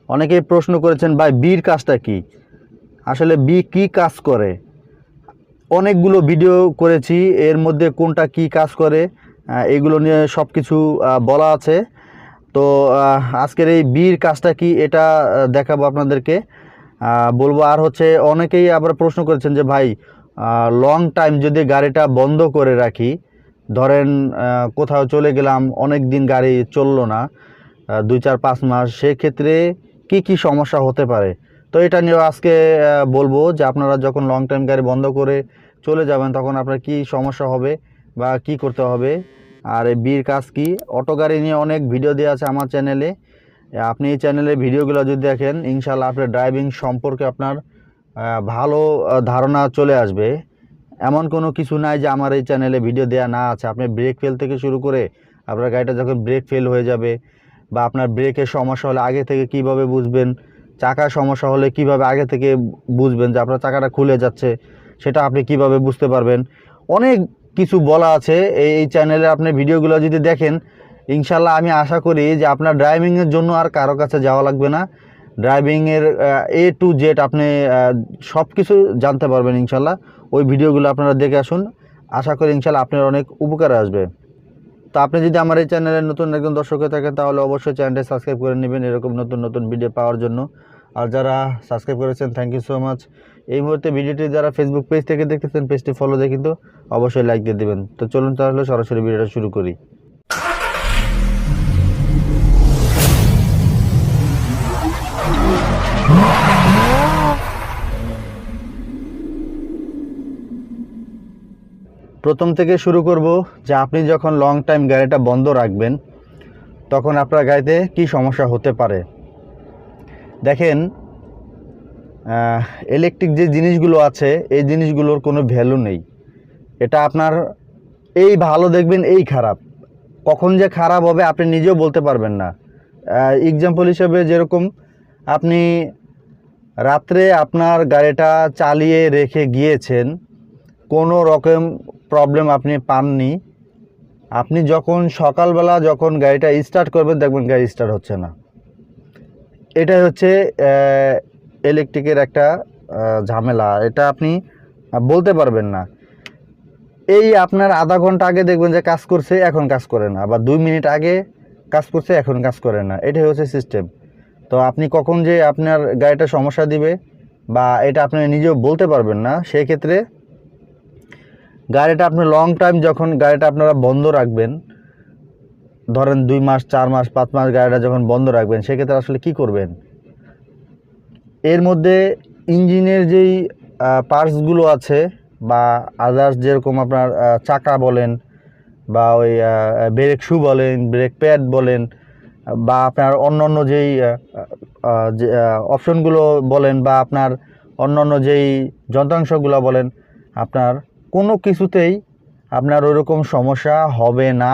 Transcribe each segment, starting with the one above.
অনেকেই প্রশ্ন করেছেন ভাই বির কাজটা কি, আসলে বি কি কাজ করে। অনেকগুলো ভিডিও করেছি, এর মধ্যে কোনটা কি কাজ করে এগুলো নিয়ে সব কিছু বলা আছে। তো আজকের এই বির কাজটা কি এটা দেখাবো আপনাদেরকে, বলবো। আর হচ্ছে অনেকেই আবার প্রশ্ন করেছেন যে ভাই লং টাইম যদি গাড়িটা বন্ধ করে রাখি, ধরেন কোথাও চলে গেলাম, অনেক দিন গাড়ি চললো না, 2-4-5 মাস, সেক্ষেত্রে কি কি সমস্যা হতে পারে। তো এটা নিয়েও আজকে বলবো যে আপনারা যখন লং টাইম গাড়ি বন্ধ করে চলে যাবেন তখন আপনার কি সমস্যা হবে বা কি করতে হবে, আর এই বির কাজ কি। অটো গাড়ি নিয়ে অনেক ভিডিও দেওয়া আছে আমার চ্যানেলে, আপনি এই চ্যানেলের ভিডিওগুলো যদি দেখেন ইনশাল্লাহ আপনার ড্রাইভিং সম্পর্কে আপনার ভালো ধারণা চলে আসবে। এমন কোনো কিছু নাই যে আমার এই চ্যানেলে ভিডিও দেওয়া না আছে। আপনি ব্রেক ফেল থেকে শুরু করে আপনার গাড়িটা যখন ব্রেক ফেল হয়ে যাবে বা আপনার ব্রেকের সমস্যা হলে আগে থেকে কিভাবে বুঝবেন, চাকার সমস্যা হলে কিভাবে আগে থেকে বুঝবেন যে আপনার চাকাটা খুলে যাচ্ছে, সেটা আপনি কিভাবে বুঝতে পারবেন, অনেক কিছু বলা আছে এই চ্যানেলে। আপনি ভিডিওগুলো যদি দেখেন ইনশাল্লাহ আমি আশা করি যে আপনার ড্রাইভিংয়ের জন্য আর কারো কাছে যাওয়া লাগবে না। ড্রাইভিংয়ের A to Z আপনি সব কিছু জানতে পারবেন ইনশাল্লাহ। ওই ভিডিওগুলো আপনারা দেখে আসুন, আশা করি ইনশাল্লাহ আপনার অনেক উপকারে আসবে। তো আপনি যদি আমার এই চ্যানেলের নতুন একজন দর্শক হয়ে থাকেন তাহলে অবশ্যই চ্যানেলটি সাবস্ক্রাইব করে নেবেন এরকম নতুন নতুন ভিডিও পাওয়ার জন্য। আর যারা সাবস্ক্রাইব করেছেন থ্যাংক ইউ সো মাচ। এই মুহূর্তে ভিডিওটি যারা ফেসবুক পেজ থেকে দেখতেছেন পেজটি ফলো দিয়ে কিন্তু অবশ্যই লাইক দিয়ে দেবেন। তো চলুন তাহলে সরাসরি ভিডিওটা শুরু করি। প্রথম থেকে শুরু করব যে আপনি যখন লং টাইম গাড়িটা বন্ধ রাখবেন তখন আপনার গাড়িতে কি সমস্যা হতে পারে। দেখেন, ইলেকট্রিক যে জিনিসগুলো আছে এই জিনিসগুলোর কোনো ভ্যালু নেই। এটা আপনার এই ভালো দেখবেন এই খারাপ, কখন যে খারাপ হবে আপনি নিজেও বলতে পারবেন না। এক্সাম্পল হিসেবে যেরকম আপনি রাত্রে আপনার গাড়িটা চালিয়ে রেখে গিয়েছেন, কোনো রকম প্রবলেম আপনি পাননি, আপনি যখন সকালবেলা যখন গাড়িটা স্টার্ট করবেন দেখবেন গাড়ি স্টার্ট হচ্ছে না। এটাই হচ্ছে ইলেকট্রিকের একটা ঝামেলা, এটা আপনি বলতে পারবেন না। এই আপনার আধা ঘন্টা আগে দেখবেন যে কাজ করছে, এখন কাজ করে না, বা 2 মিনিট আগে কাজ করছে এখন কাজ করে না। এটাই হচ্ছে সিস্টেম। তো আপনি কখন যে আপনার গাড়িটা সমস্যা দিবে বা এটা আপনি নিজেও বলতে পারবেন না। সেই ক্ষেত্রে গাড়িটা আপনি লং টাইম যখন গাড়িটা আপনারা বন্ধ রাখবেন, ধরেন 2 মাস 4 মাস 5 মাস গাড়িটা যখন বন্ধ রাখবেন, সেক্ষেত্রে আসলে কি করবেন। এর মধ্যে ইঞ্জিনের যেই পার্টসগুলো আছে বা আদার্স যেরকম আপনার চাকা বলেন বা ওই ব্রেক শু বলেন, ব্রেক প্যাড বলেন, বা আপনার অন্যান্য যেই অপশনগুলো বলেন বা আপনার অন্যান্য যেই যন্ত্রাংশগুলো বলেন, আপনার কোনো কিছুতেই আপনার ওইরকম সমস্যা হবে না,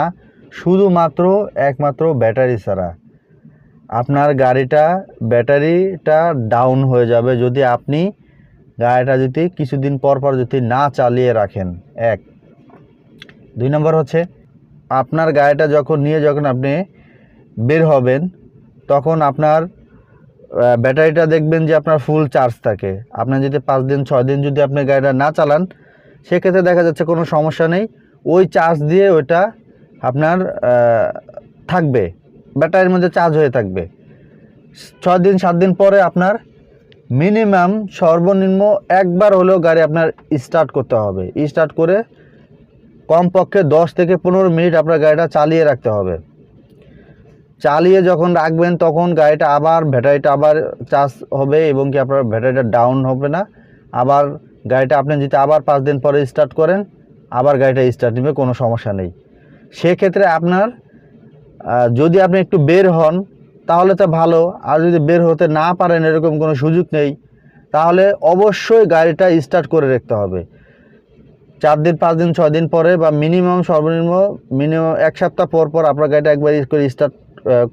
শুধুমাত্র একমাত্র ব্যাটারি ছাড়া। আপনার ব্যাটারিটা ডাউন হয়ে যাবে যদি আপনি গাড়িটা যদি কিছুদিন পর পর যদি না চালিয়ে রাখেন। 1 2 নম্বর হচ্ছে আপনার গাড়িটা যখন আপনি বের হবেন তখন আপনার ব্যাটারিটা দেখবেন যে আপনার ফুল চার্জ থাকে। আপনার যদি 5 দিন 6 দিন যদি আপনি গাড়িটা না চালান, সেক্ষেত্রে দেখা যাচ্ছে কোনো সমস্যা নেই, ওই চার্জ দিয়ে ওইটা আপনার থাকবে, ব্যাটারির মধ্যে চার্জ হয়ে থাকবে। 6 দিন 7 দিন পরে আপনার মিনিমাম সর্বনিম্ন একবার হলেও গাড়ি আপনার স্টার্ট করতে হবে। স্টার্ট করে কমপক্ষে 10 থেকে 15 মিনিট আপনার গাড়িটা চালিয়ে রাখতে হবে। চালিয়ে যখন রাখবেন তখন গাড়িটা ব্যাটারিটা আবার চার্জ হবে এবং কি আপনার ব্যাটারিটা ডাউন হবে না। আবার গাড়িটা আপনি যদি আবার 5 দিন পরে স্টার্ট করেন, আবার গাড়িটা স্টার্ট নেবে, কোনো সমস্যা নেই। সেক্ষেত্রে আপনার যদি আপনি একটু বের হন তাহলে তো ভালো, আর যদি বের হতে না পারেন, এরকম কোনো সুযোগ নেই, তাহলে অবশ্যই গাড়িটা স্টার্ট করে রাখতে হবে। 4 দিন 5 দিন 6 দিন পরে বা সর্বনিম্ন 1 সপ্তাহ পর পর আপনার গাড়িটা একবার করে স্টার্ট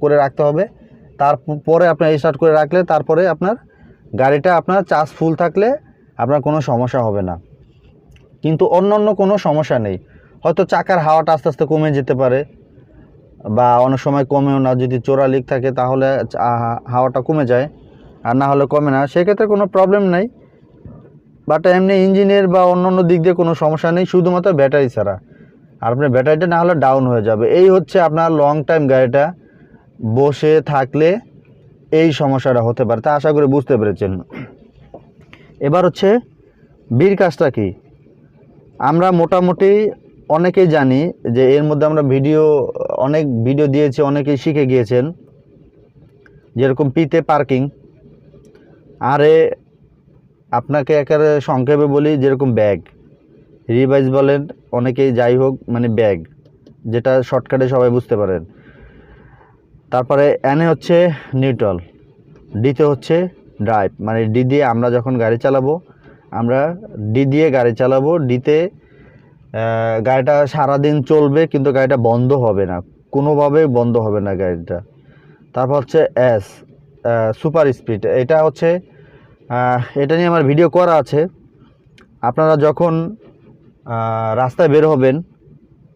করে রাখতে হবে। তারপরে আপনার স্টার্ট করে রাখলে তারপরে আপনার গাড়িটা আপনার চার্জ ফুল থাকলে আপনার কোনো সমস্যা হবে না। কিন্তু অন্য কোনো সমস্যা নেই, হয়তো চাকার হাওয়াটা আস্তে আস্তে কমে যেতে পারে, বা অনেক সময় কমেও না। যদি চোরা লিক থাকে তাহলে হাওয়াটা কমে যায়, আর না হলে কমে না, সেক্ষেত্রে কোনো প্রবলেম নাই। বাট এমনি ইঞ্জিনের বা অন্য অন্য দিক দিয়ে কোনো সমস্যা নেই, শুধুমাত্র ব্যাটারি ছাড়া। আর আপনার ব্যাটারিটা না হলে ডাউন হয়ে যাবে। এই হচ্ছে আপনার লং টাইম গাড়িটা বসে থাকলে এই সমস্যাটা হতে পারে। তা আশা করি বুঝতে পেরেছেন। এবার হচ্ছে বির কাজটা কি, আমরা মোটামুটি অনেকেই জানি যে এর মধ্যে আমরা অনেক ভিডিও দিয়েছি, অনেকেই শিখে গিয়েছেন। যেরকম পিতে পার্কিং, আরে আপনাকে একেবারে সংক্ষেপে বলি, যেরকম ব্যাগ রিভাইজ বলেন অনেকেই, যাই হোক মানে ব্যাগ, যেটা শর্টকাটে সবাই বুঝতে পারেন। তারপরে এনে হচ্ছে নিউট্রাল, ডিতে হচ্ছে ড্রাইভ, মানে ডি দিয়ে আমরা যখন গাড়ি চালাবো, আমরা ডি দিয়ে গাড়ি চালাবো। ডিতে গাড়িটা সারাদিন চলবে, কিন্তু গাড়িটা বন্ধ হবে না, কোনোভাবেই বন্ধ হবে না গাড়িটা। তারপর হচ্ছে এস, সুপার স্পিড। এটা হচ্ছে এটা নিয়ে আমার ভিডিও করা আছে। আপনারা যখন রাস্তায় বের হবেন,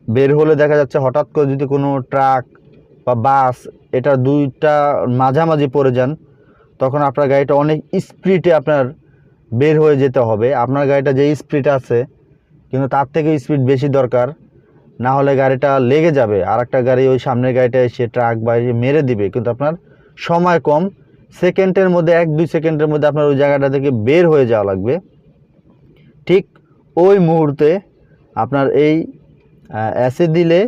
বের হলে দেখা যাচ্ছে হঠাৎ করে যদি কোনো ট্রাক বা বাস এটা দুইটা মাঝামাঝি পড়ে যান, তখন আপনার গাড়িটা অনেক স্পিডে আপনার বের হয়ে যেতে হবে। আপনার গাড়িটা যে স্পিড আছে, কিন্তু তার থেকে স্পিড বেশি দরকার, না হলে গাড়িটা লেগে যাবে। আর একটা গাড়ি ওই সামনের গাড়িটা এসে ট্রাক বা মেরে দিবে, কিন্তু আপনার সময় কম, সেকেন্ডের মধ্যে 1-2 সেকেন্ডের মধ্যে আপনার ওই জায়গাটা থেকে বের হয়ে যাওয়া লাগবে। ঠিক ওই মুহূর্তে আপনার এই অ্যাসে দিলে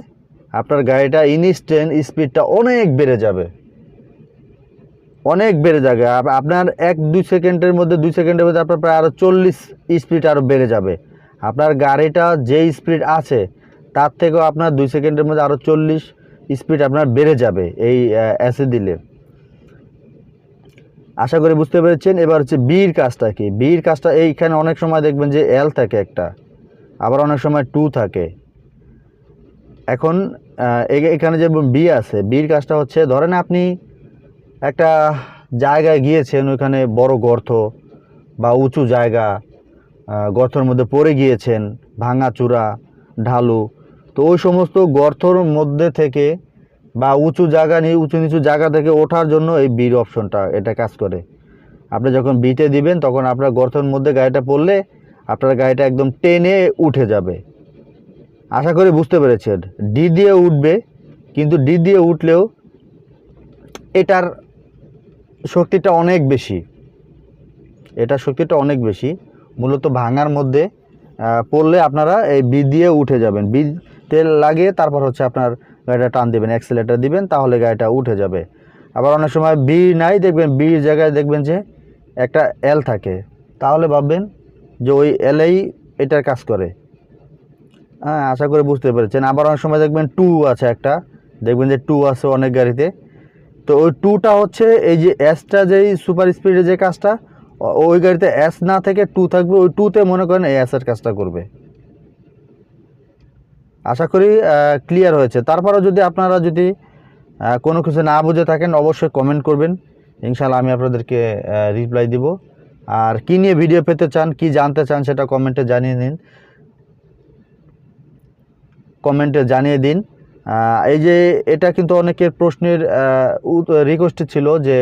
আপনার গাড়িটা ইনস্ট্যান্ট স্পিডটা অনেক বেড়ে যাবে, অনেক বেড়ে যাবে। আপনার 1-2 সেকেন্ডের মধ্যে, 2 সেকেন্ডের মধ্যে আপনার প্রায় আরও 40 স্পিড আরও বেড়ে যাবে। আপনার গাড়িটা যে স্পিড আছে তার থেকেও আপনার 2 সেকেন্ডের মধ্যে আরও 40 স্পিড আপনার বেড়ে যাবে এই অ্যাসে দিলে। আশা করি বুঝতে পেরেছেন। এবার হচ্ছে বির কাজটা কি, বির কাজটা এইখানে অনেক সময় দেখবেন যে এল থাকে একটা, আবার অনেক সময় 2 থাকে। এখন এখানে যে বি আছে, বির কাজটা হচ্ছে, ধরেন আপনি একটা জায়গায় গিয়েছেন, ওইখানে বড় গর্ত বা উঁচু জায়গা, গর্তের মধ্যে পড়ে গিয়েছেন, ভাঙাচূড়া ঢালু, তো ওই সমস্ত গর্তর মধ্যে থেকে বা উঁচু নিচু জায়গা থেকে ওঠার জন্য এই বির অপশনটা এটা কাজ করে। আপনি যখন বিতে দিবেন, তখন আপনার গর্তের মধ্যে গাড়িটা পড়লে আপনার গাড়িটা একদম টেনে উঠে যাবে। আশা করি বুঝতে পেরেছেন। ডি দিয়ে উঠবে, কিন্তু ডি দিয়ে উঠলেও এটার শক্তিটা অনেক বেশি, মূলত ভাঙার মধ্যে পড়লে আপনারা এই বি দিয়ে উঠে যাবেন। বি তেল লাগিয়ে তারপর হচ্ছে আপনার গাড়িটা টান দেবেন, অ্যাক্সিলারেটর দিবেন, তাহলে গাড়িটা উঠে যাবে। আবার অনেক সময় বি নাই, দেখবেন বির জায়গায় দেখবেন যে একটা এল থাকে, তাহলে ভাববেন যে ওই এলেই এটার কাজ করে। হ্যাঁ, আশা করি বুঝতে পেরেছেন। আবার অনেক সময় দেখবেন 2 আছে একটা, দেখবেন যে 2 আছে অনেক গাড়িতে। তো ওই 2টা হচ্ছে এই যে এসটা, যেই সুপার স্পিডের যে কাজটা, ওই গাড়িতে এস না থেকে 2 থাকবে, ওই 2তে মনে করেন এই এসের কাজটা করবে। আশা করি ক্লিয়ার হয়েছে। তারপরেও যদি আপনারা কোনো কিছু না বুঝে থাকেন, অবশ্যই কমেন্ট করবেন, ইনশাআল্লাহ আমি আপনাদেরকে রিপ্লাই দিব। আর কী নিয়ে ভিডিও পেতে চান, কি জানতে চান, সেটা কমেন্টে জানিয়ে দিন। এই যে এটা কিন্তু অনেকের প্রশ্নের রিকোয়েস্ট ছিল যে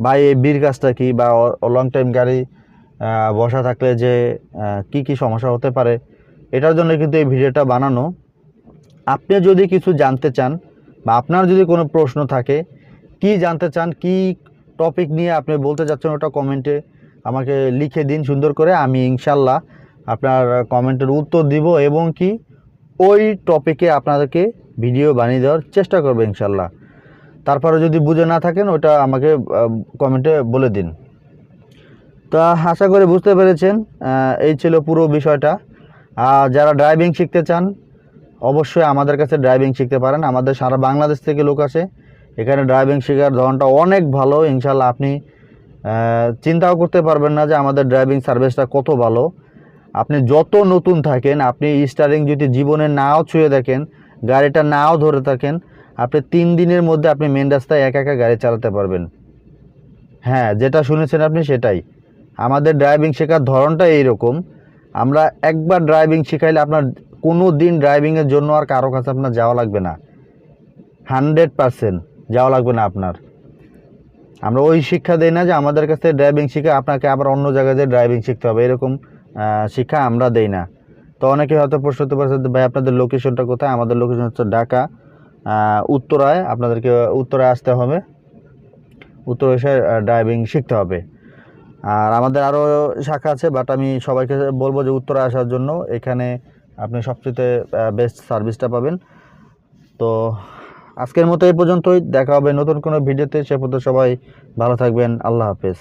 ভাই এই বির কাজটা কি, বা লং টাইম গাড়ি বসা থাকলে যে কি সমস্যা হতে পারে, এটার জন্য কিন্তু এই ভিডিওটা বানানো। আপনি যদি কিছু জানতে চান বা আপনার যদি কোনো প্রশ্ন থাকে, কি জানতে চান, কি টপিক নিয়ে আপনি বলতে চাচ্ছেন, ওটা কমেন্টে আমাকে লিখে দিন সুন্দর করে। আমি ইনশাল্লাহ আপনার কমেন্টের উত্তর দিব, এবং কি ওই টপিকে আপনাদেরকে ভিডিও বানিয়ে দেওয়ার চেষ্টা করবো ইনশাল্লাহ। তারপরে যদি বুঝে না থাকেন, ওটা আমাকে কমেন্টে বলে দিন। তো আশা করি বুঝতে পেরেছেন। এই ছিল পুরো বিষয়টা। যারা ড্রাইভিং শিখতে চান, অবশ্যই আমাদের কাছে ড্রাইভিং শিখতে পারেন। আমাদের সারা বাংলাদেশ থেকে লোক আসে এখানে। ড্রাইভিং শেখার ধরনটা অনেক ভালো, ইনশাল্লাহ আপনি চিন্তাও করতে পারবেন না যে আমাদের ড্রাইভিং সার্ভিসটা কত ভালো। আপনি যত নতুন থাকেন, আপনি স্টারিং যদি জীবনে নাও ছুঁয়ে দেখেন, গাড়িটা নাও ধরে থাকেন, আপনি 3 দিনের মধ্যে আপনি মেন রাস্তায় একা গাড়ি চালাতে পারবেন। হ্যাঁ, যেটা শুনেছেন আপনি সেটাই। আমাদের ড্রাইভিং শেখার ধরনটা এইরকম। আমরা একবার ড্রাইভিং শেখাইলে আপনার কোনো দিন ড্রাইভিংয়ের জন্য আর কারো কাছে আপনার যাওয়া লাগবে না। 100% যাওয়া লাগবে না আপনার। আমরা ওই শিক্ষা দেই না যে আমাদের কাছে ড্রাইভিং শিখে আপনাকে আবার অন্য জায়গায় যেয়ে ড্রাইভিং শিখতে হবে, এরকম শিক্ষা আমরা দেই না। তো অনেকে হয়তো প্রশ্ন করতে পারছে ভাই আপনাদের লোকেশনটা কোথায়? আমাদের লোকেশন হচ্ছে ঢাকা উত্তরায়। আপনাদেরকে উত্তরায় আসতে হবে, উত্তরা এসে ড্রাইভিং শিখতে হবে। আর আমাদের আরও শাখা আছে, বাট আমি সবাইকে বলবো যে উত্তরায় আসার জন্য। এখানে আপনি সবচেয়ে বেস্ট সার্ভিসটা পাবেন। তো আজকের মতো এই পর্যন্তই, দেখা হবে নতুন কোনো ভিডিওতে। সে পর্যন্ত সবাই ভালো থাকবেন। আল্লাহ হাফেজ।